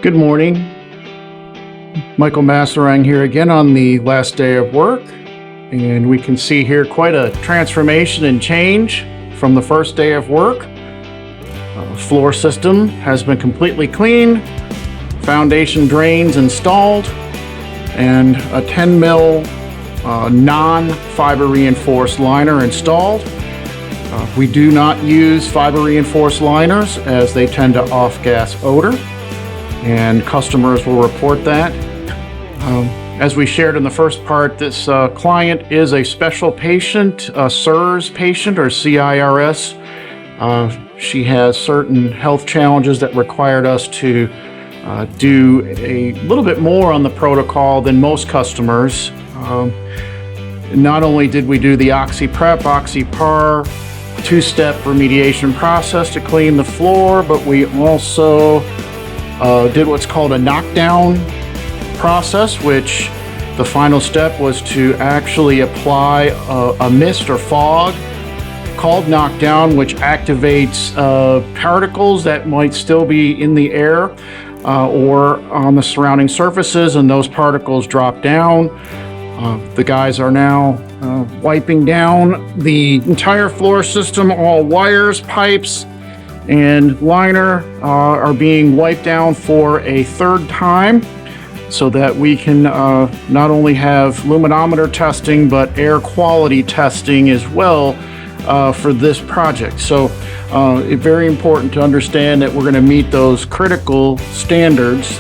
Good morning. Michael Masserang here again on the last day of work, and we can see here quite a transformation and change from the first day of work. Floor system has been completely cleaned, foundation drains installed, and a 10 mil non-fiber reinforced liner installed. We do not use fiber reinforced liners as they tend to off-gas odor, and customers will report that. As we shared in the first part, this client is a special patient, a CIRS patient or CIRS. She has certain health challenges that required us to do a little bit more on the protocol than most customers. Not only did we do the oxy-prep, oxy-par, two-step remediation process to clean the floor, but we also did what's called a knockdown process, which the final step was to actually apply a mist or fog called knockdown, which activates particles that might still be in the air or on the surrounding surfaces, and those particles drop down. The guys are now wiping down the entire floor system. All wires, pipes, and liner are being wiped down for a third time so that we can not only have luminometer testing but air quality testing as well for this project. So it's very important to understand that we're going to meet those critical standards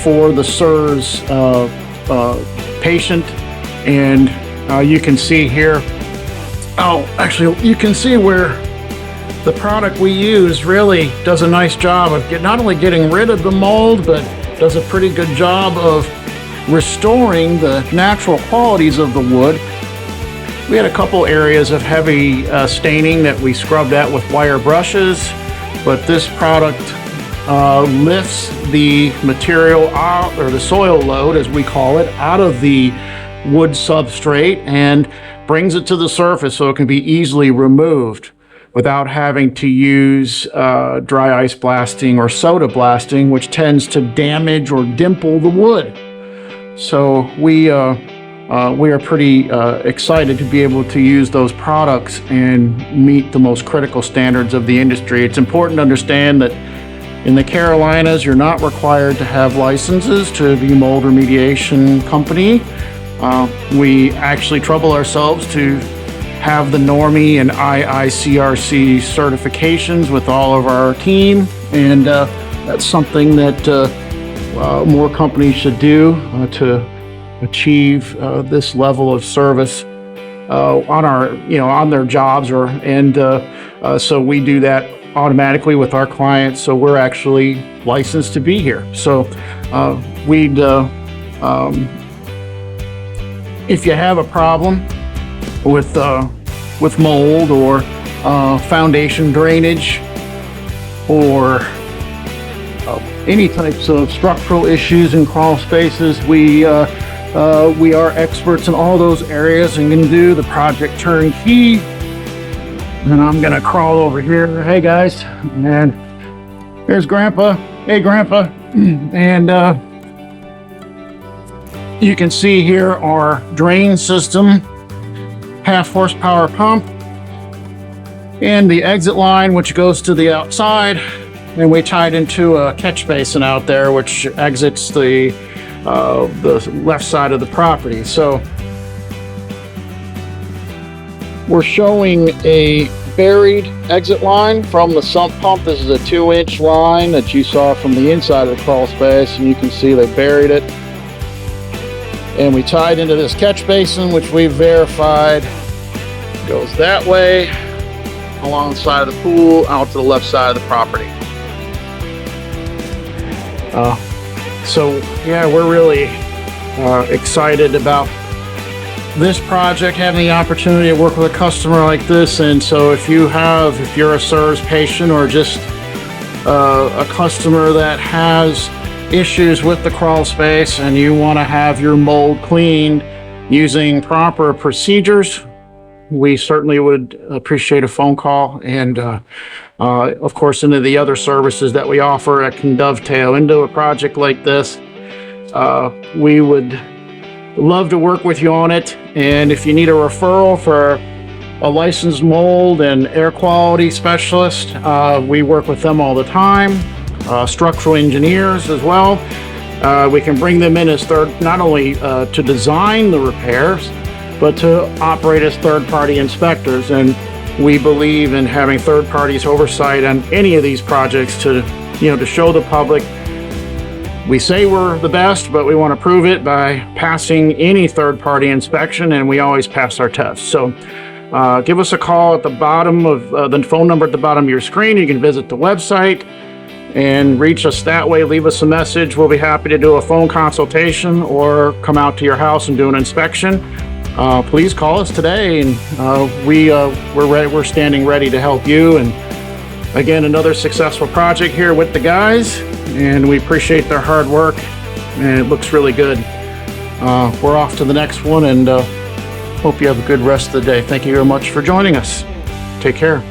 for the CIRS patient. And you can see here, you can see where the product we use really does a nice job of not only getting rid of the mold, but does a pretty good job of restoring the natural qualities of the wood. We had a couple areas of heavy staining that we scrubbed out with wire brushes, but this product lifts the material out, or the soil load as we call it, out of the wood substrate and brings it to the surface so it can be easily removed without having to use dry ice blasting or soda blasting, which tends to damage or dimple the wood. So we are pretty excited to be able to use those products and meet the most critical standards of the industry. It's important to understand that in the Carolinas, you're not required to have licenses to be a mold remediation company. We actually trouble ourselves to have the NORMI and IICRC certifications with all of our team, and that's something that more companies should do to achieve this level of service on their jobs, so we do that automatically with our clients, so we're actually licensed to be here. So if you have a problem with mold or foundation drainage or any types of structural issues in crawl spaces, we are experts in all those areas and can do the project turnkey. And I'm gonna crawl over here. Hey guys, and there's Grandpa. Hey Grandpa. And you can see here our drain system, half horsepower pump, and the exit line which goes to the outside, and we tied into a catch basin out there which exits the left side of the property. So we're showing a buried exit line from the sump pump. This is a 2-inch line that you saw from the inside of the crawl space, and you can see they buried it. And we tied into this catch basin, which we verified goes that way alongside of the pool out to the left side of the property. So yeah, we're really excited about this project, having the opportunity to work with a customer like this. And so if you're a CIRS patient or just a customer that has issues with the crawl space and you want to have your mold cleaned using proper procedures, we certainly would appreciate a phone call, and of course, into the other services that we offer that can dovetail into a project like this. We would love to work with you on it. And if you need a referral for a licensed mold and air quality specialist, we work with them all the time. Structural engineers as well. We can bring them in as not only to design the repairs, but to operate as third-party inspectors. And we believe in having third parties oversight on any of these projects to show the public. We say we're the best, but we want to prove it by passing any third-party inspection, and we always pass our tests. So give us a call at the bottom of the phone number at the bottom of your screen. You can visit the website and reach us that way. Leave us a message. We'll be happy to do a phone consultation or come out to your house and do an inspection. Please call us today, and we're standing ready to help you. And again, another successful project here with the guys, and we appreciate their hard work, and it looks really good. We're off to the next one, and hope you have a good rest of the day. Thank you very much for joining us. Take care.